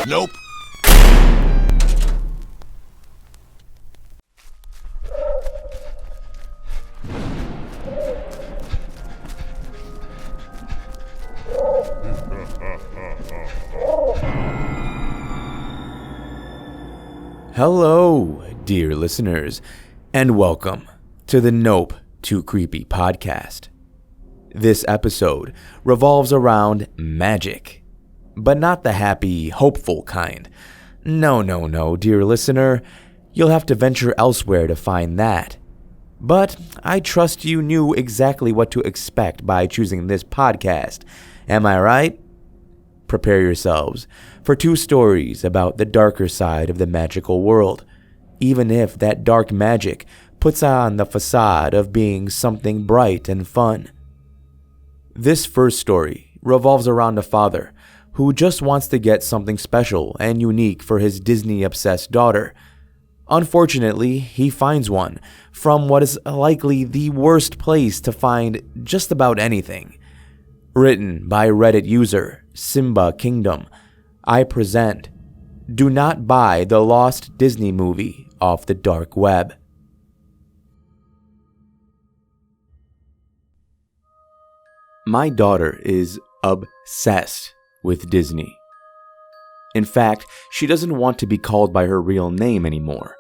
Nope. Hello, dear listeners, and welcome to the Nope Too Creepy podcast. This episode revolves around magic, but not the happy, hopeful kind. No, dear listener, you'll have to venture elsewhere to find that. But I trust you knew exactly what to expect by choosing this podcast. Am I right? Prepare yourselves for two stories about the darker side of the magical world, even if that dark magic puts on the facade of being something bright and fun. This first story revolves around a father who just wants to get something special and unique for his Disney-obsessed daughter. Unfortunately, he finds one from what is likely the worst place to find just about anything. Written by Reddit user SimbaKingdom, I present Do Not Buy the Lost Disney Movie Off the Dark Web. My daughter is obsessed with Disney. In fact, she doesn't want to be called by her real name anymore.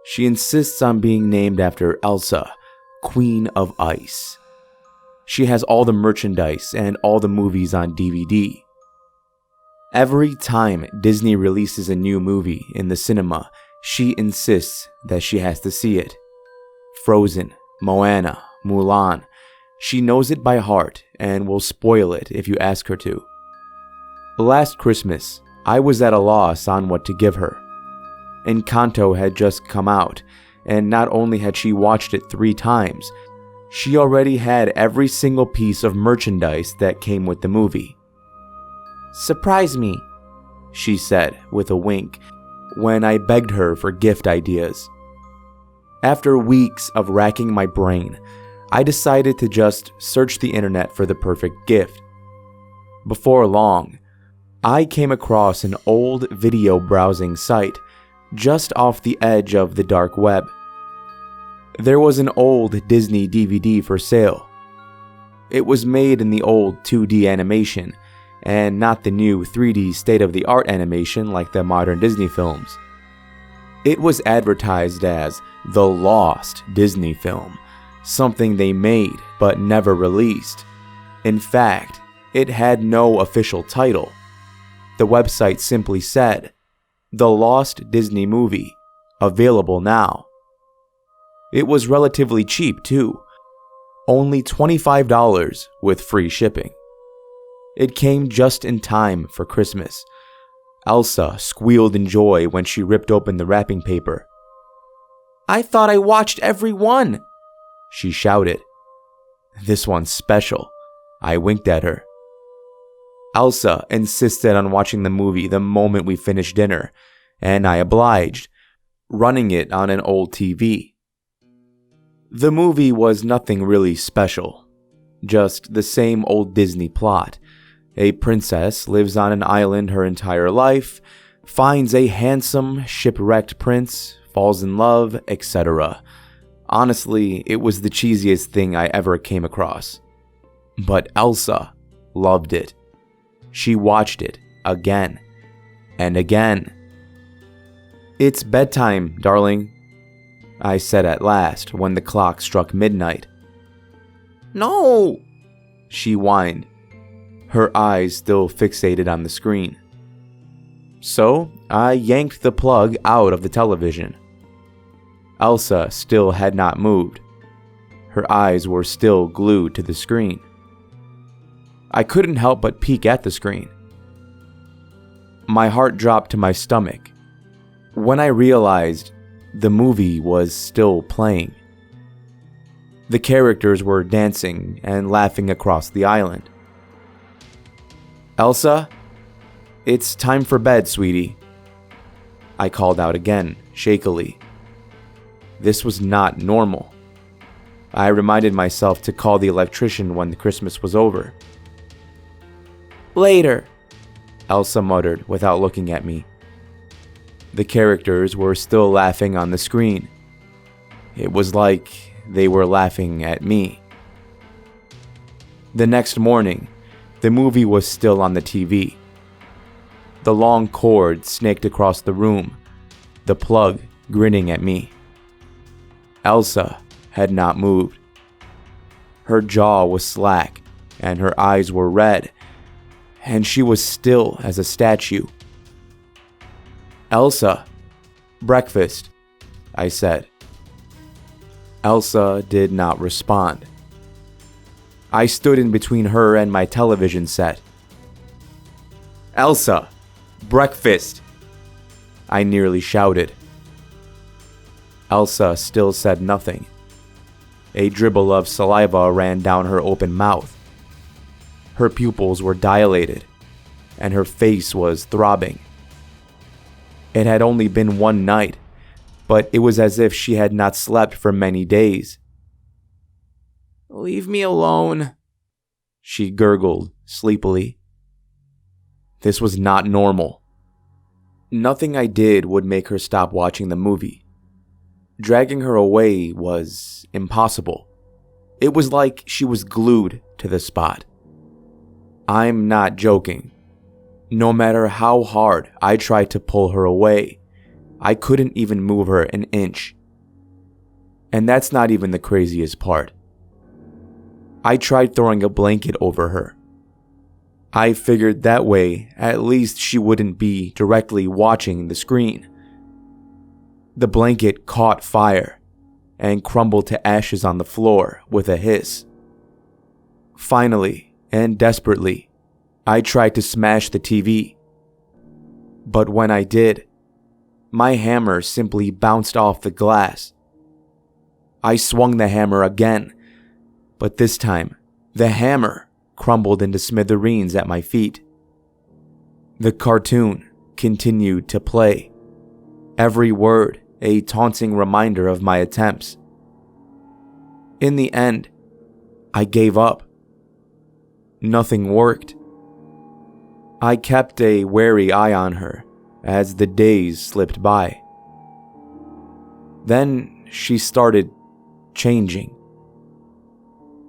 She insists on being named after Elsa, Queen of Ice. She has all the merchandise and all the movies on DVD. Every time Disney releases a new movie in the cinema, she insists that she has to see it. Frozen, Moana, Mulan. She knows it by heart and will spoil it if you ask her to. Last Christmas, I was at a loss on what to give her. Encanto had just come out, and not only had she watched it 3 times, she already had every single piece of merchandise that came with the movie. "Surprise me," she said with a wink when I begged her for gift ideas. After weeks of racking my brain, I decided to just search the internet for the perfect gift. Before long, I came across an old video browsing site just off the edge of the dark web. There was an old Disney DVD for sale. It was made in the old 2D animation, and not the new 3D state-of-the-art animation like the modern Disney films. It was advertised as the Lost Disney film, something they made but never released. In fact, it had no official title. The website simply said, "The Lost Disney Movie, available now." It was relatively cheap too, only $25 with free shipping. It came just in time for Christmas. Elsa squealed in joy when she ripped open the wrapping paper. "I thought I watched every one," she shouted. "This one's special," I winked at her. Elsa insisted on watching the movie the moment we finished dinner, and I obliged, running it on an old TV. The movie was nothing really special, just the same old Disney plot. A princess lives on an island her entire life, finds a handsome, shipwrecked prince, falls in love, etc. Honestly, it was the cheesiest thing I ever came across. But Elsa loved it. She watched it again and again. "It's bedtime, darling," I said at last when the clock struck midnight. "No," she whined, her eyes still fixated on the screen. So I yanked the plug out of the television. Elsa still had not moved. Her eyes were still glued to the screen. I couldn't help but peek at the screen. My heart dropped to my stomach when I realized the movie was still playing. The characters were dancing and laughing across the island. "Elsa, it's time for bed, sweetie," I called out again, shakily. This was not normal. I reminded myself to call the electrician when the Christmas was over. "Later," Elsa muttered without looking at me. The characters were still laughing on the screen. It was like they were laughing at me. The next morning, the movie was still on the TV. The long cord snaked across the room, the plug grinning at me. Elsa had not moved. Her jaw was slack, and her eyes were red, and she was still as a statue. "Elsa, breakfast," I said. Elsa did not respond. I stood in between her and my television set. "Elsa, breakfast!" I nearly shouted. Elsa still said nothing. A dribble of saliva ran down her open mouth. Her pupils were dilated, and her face was throbbing. It had only been one night, but it was as if she had not slept for many days. "Leave me alone," she gurgled sleepily. This was not normal. Nothing I did would make her stop watching the movie. Dragging her away was impossible. It was like she was glued to the spot. I'm not joking. No matter how hard I tried to pull her away, I couldn't even move her an inch. And that's not even the craziest part. I tried throwing a blanket over her. I figured that way at least she wouldn't be directly watching the screen. The blanket caught fire and crumbled to ashes on the floor with a hiss. Finally, and desperately, I tried to smash the TV. But when I did, my hammer simply bounced off the glass. I swung the hammer again, but this time, the hammer crumbled into smithereens at my feet. The cartoon continued to play, every word a taunting reminder of my attempts. In the end, I gave up. Nothing worked. I kept a wary eye on her as the days slipped by. Then she started changing.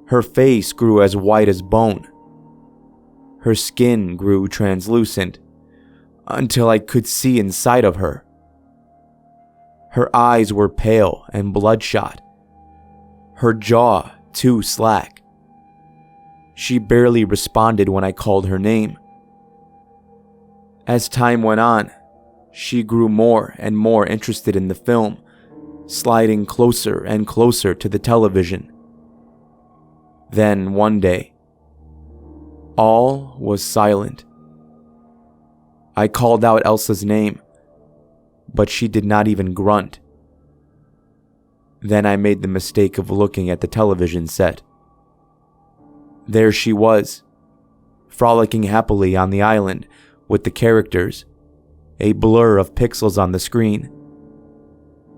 Her face grew as white as bone. Her skin grew translucent until I could see inside of her. Her eyes were pale and bloodshot. Her jaw too slack. She barely responded when I called her name. As time went on, she grew more and more interested in the film, sliding closer and closer to the television. Then one day, all was silent. I called out Elsa's name, but she did not even grunt. Then I made the mistake of looking at the television set. There she was, frolicking happily on the island with the characters, a blur of pixels on the screen.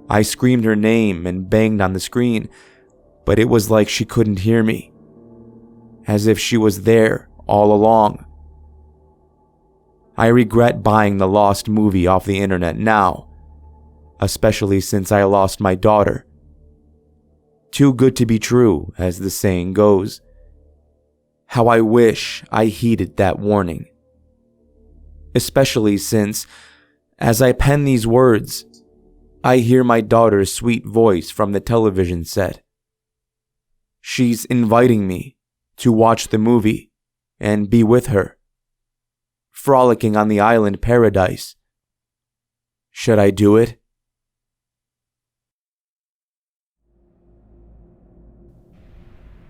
I screamed her name and banged on the screen, but it was like she couldn't hear me, as if she was there all along. I regret buying the lost movie off the internet now, especially since I lost my daughter. Too good to be true, as the saying goes. How I wish I heeded that warning. Especially since, as I pen these words, I hear my daughter's sweet voice from the television set. She's inviting me to watch the movie and be with her, frolicking on the island paradise. Should I do it?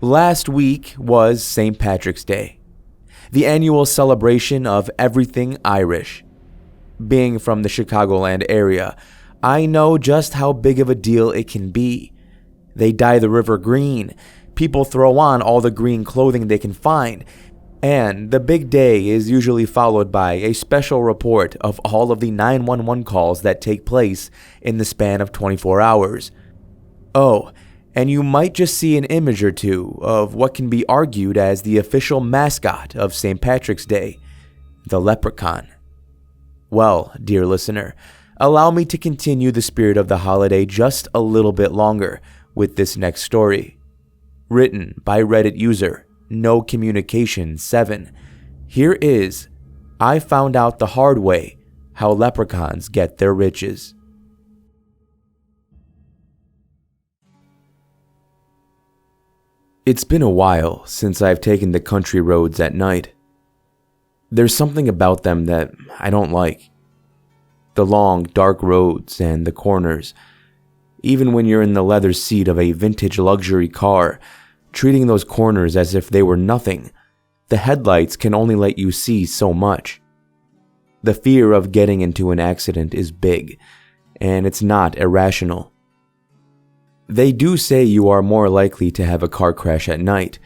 Last week was St. Patrick's Day, the annual celebration of everything Irish. Being from the Chicagoland area, I know just how big of a deal it can be. They dye the river green, people throw on all the green clothing they can find, and the big day is usually followed by a special report of all of the 911 calls that take place in the span of 24 hours. Oh, and you might just see an image or two of what can be argued as the official mascot of St. Patrick's Day, the leprechaun. Well, dear listener, allow me to continue the spirit of the holiday just a little bit longer with this next story. Written by Reddit user NoCommunication7. Here is I Found Out the Hard Way How Leprechauns Get Their Riches. It's been a while since I've taken the country roads at night. There's something about them that I don't like. The long, dark roads and the corners. Even when you're in the leather seat of a vintage luxury car, treating those corners as if they were nothing, the headlights can only let you see so much. The fear of getting into an accident is big, and it's not irrational. They do say you are more likely to have a car crash at night,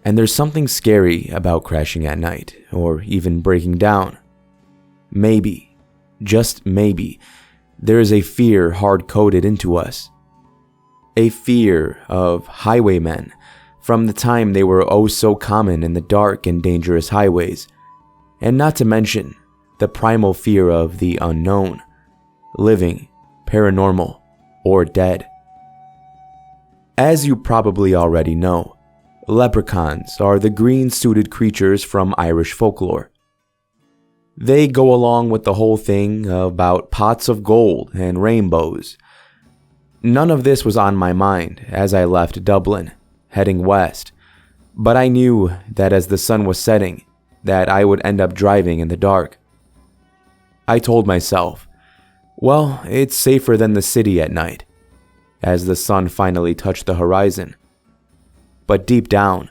and there's something scary about crashing at night, or even breaking down. Maybe, just maybe, there is a fear hard-coded into us. A fear of highwaymen, from the time they were oh so common in the dark and dangerous highways, and not to mention the primal fear of the unknown, living, paranormal, or dead. As you probably already know, leprechauns are the green-suited creatures from Irish folklore. They go along with the whole thing about pots of gold and rainbows. None of this was on my mind as I left Dublin, heading west, but I knew that as the sun was setting, that I would end up driving in the dark. I told myself, well, it's safer than the city at night, as the sun finally touched the horizon. But deep down,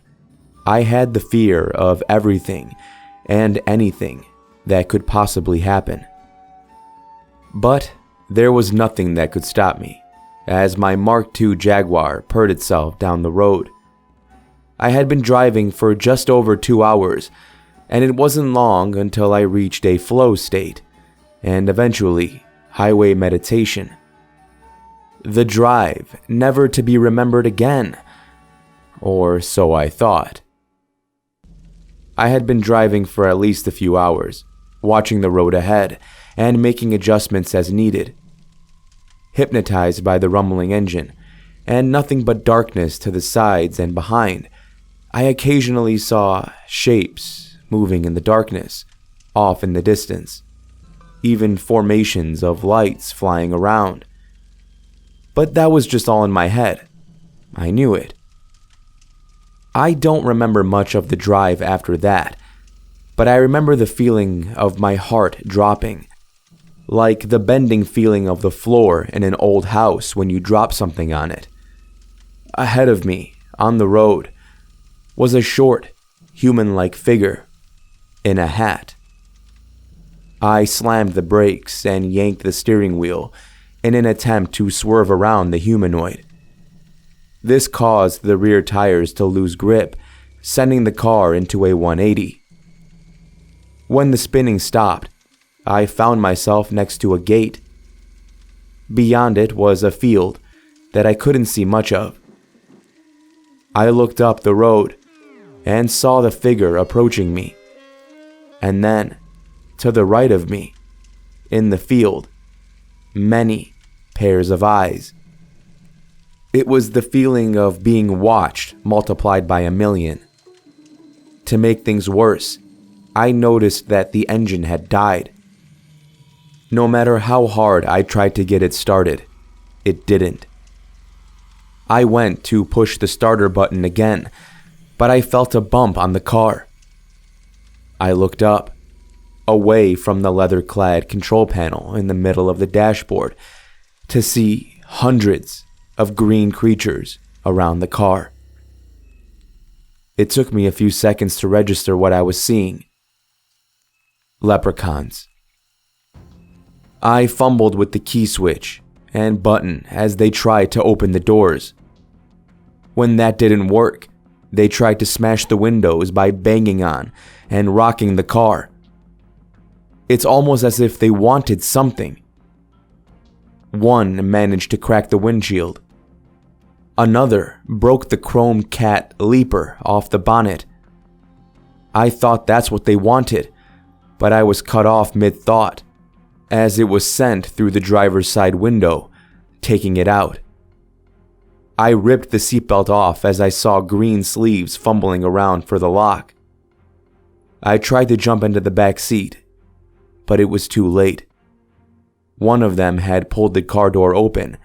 I had the fear of everything and anything that could possibly happen. But there was nothing that could stop me, as my Mark II Jaguar purred itself down the road. I had been driving for just over 2 hours, and it wasn't long until I reached a flow state, and eventually highway meditation. The drive never to be remembered again, or so I thought. I had been driving for at least a few hours, watching the road ahead and making adjustments as needed. Hypnotized by the rumbling engine, and nothing but darkness to the sides and behind, I occasionally saw shapes moving in the darkness, off in the distance, even formations of lights flying around. But that was just all in my head. I knew it. I don't remember much of the drive after that, but I remember the feeling of my heart dropping, like the bending feeling of the floor in an old house when you drop something on it. Ahead of me, on the road, was a short, human-like figure in a hat. I slammed the brakes and yanked the steering wheel in an attempt to swerve around the humanoid. This caused the rear tires to lose grip, sending the car into a 180. When the spinning stopped, I found myself next to a gate. Beyond it was a field that I couldn't see much of. I looked up the road and saw the figure approaching me. And then, to the right of me, in the field, many pairs of eyes. It was the feeling of being watched multiplied by 1,000,000. To make things worse, I noticed that the engine had died. No matter how hard I tried to get it started, it didn't. I went to push the starter button again, but I felt a bump on the car. I looked up, away from the leather-clad control panel in the middle of the dashboard, to see hundreds of green creatures around the car. It took me a few seconds to register what I was seeing. Leprechauns. I fumbled with the key switch and button as they tried to open the doors. When that didn't work, they tried to smash the windows by banging on and rocking the car. It's almost as if they wanted something. One managed to crack the windshield. Another broke the chrome cat leaper off the bonnet. I thought that's what they wanted, but I was cut off mid-thought, as it was sent through the driver's side window, taking it out. I ripped the seatbelt off as I saw green sleeves fumbling around for the lock. I tried to jump into the back seat, but it was too late. One of them had pulled the car door open,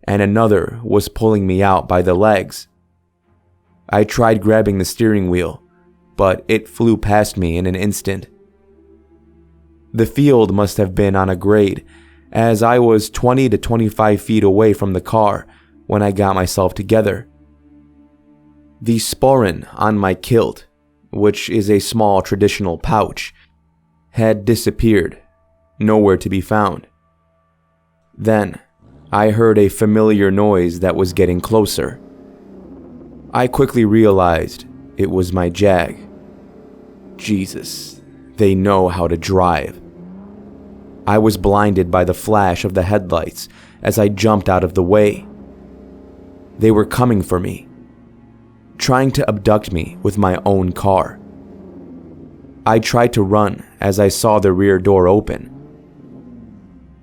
and another was pulling me out by the legs. I tried grabbing the steering wheel, but it flew past me in an instant. The field must have been on a grade, as I was 20 to 25 feet away from the car when I got myself together. The sporran on my kilt, which is a small traditional pouch, had disappeared, nowhere to be found. Then, I heard a familiar noise that was getting closer. I quickly realized it was my Jag. Jesus, they know how to drive. I was blinded by the flash of the headlights as I jumped out of the way. They were coming for me, trying to abduct me with my own car. I tried to run as I saw the rear door open.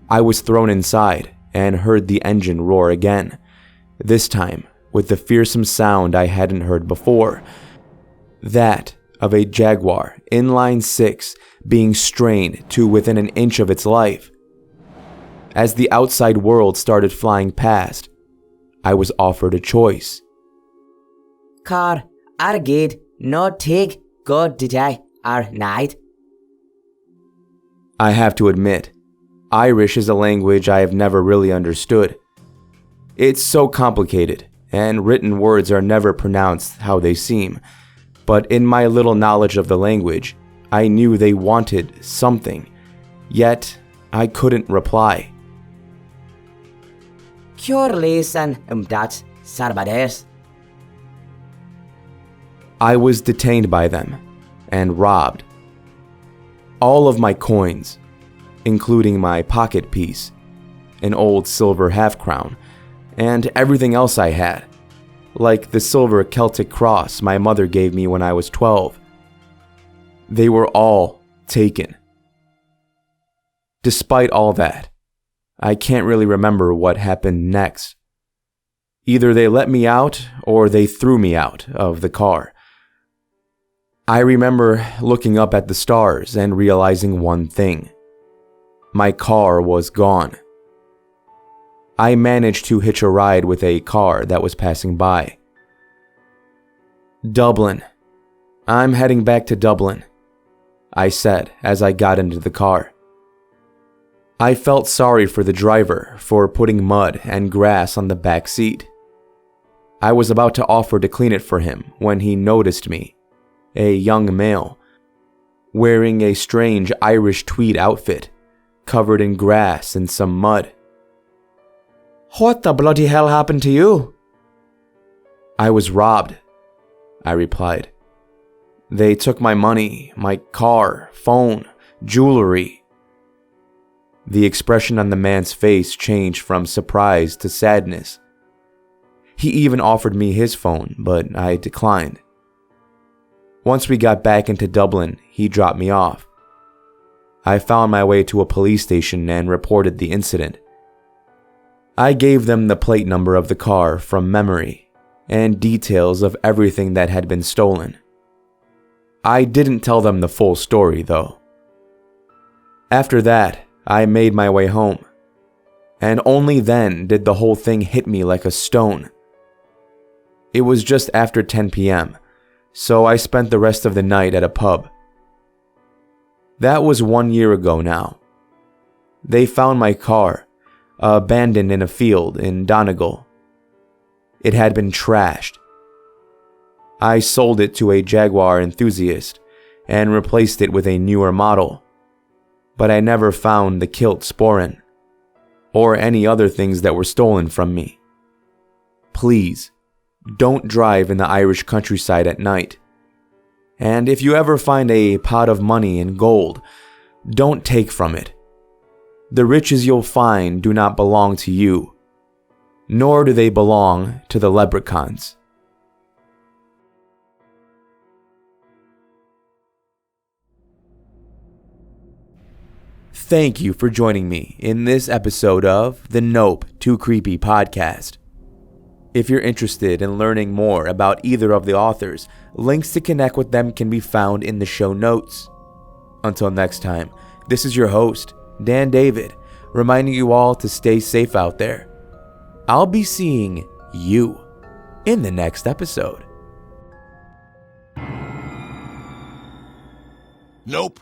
I was thrown inside and heard the engine roar again, this time with the fearsome sound I hadn't heard before, that of a Jaguar inline 6 being strained to within an inch of its life. As the outside world started flying past, I was offered a choice. Car are good, no take good today or night. I have to admit, Irish is a language I have never really understood. It's so complicated, and written words are never pronounced how they seem. But in my little knowledge of the language, I knew they wanted something, yet I couldn't reply. Cure lezen dat Sarbades. I was detained by them and robbed. All of my coins, including my pocket piece, an old silver half-crown, and everything else I had, like the silver Celtic cross my mother gave me when I was 12. They were all taken. Despite all that, I can't really remember what happened next. Either they let me out or they threw me out of the car. I remember looking up at the stars and realizing one thing. My car was gone. I managed to hitch a ride with a car that was passing by. Dublin. I'm heading back to Dublin, I said as I got into the car. I felt sorry for the driver for putting mud and grass on the back seat. I was about to offer to clean it for him when he noticed me, a young male, wearing a strange Irish tweed outfit, covered in grass and some mud. "What the bloody hell happened to you?" "I was robbed," I replied. "They took my money, my car, phone, jewelry." The expression on the man's face changed from surprise to sadness. He even offered me his phone, but I declined. Once we got back into Dublin, he dropped me off. I found my way to a police station and reported the incident. I gave them the plate number of the car from memory and details of everything that had been stolen. I didn't tell them the full story, though. After that, I made my way home, and only then did the whole thing hit me like a stone. It was just after 10 p.m., so I spent the rest of the night at a pub. That was 1 year ago now. They found my car, abandoned in a field in Donegal. It had been trashed. I sold it to a Jaguar enthusiast and replaced it with a newer model, but I never found the kilt sporran or any other things that were stolen from me. Please, don't drive in the Irish countryside at night. And if you ever find a pot of money and gold, don't take from it. The riches you'll find do not belong to you, nor do they belong to the leprechauns. Thank you for joining me in this episode of the Nope Too Creepy podcast. If you're interested in learning more about either of the authors, links to connect with them can be found in the show notes. Until next time, this is your host, Dan David, reminding you all to stay safe out there. I'll be seeing you in the next episode. Nope.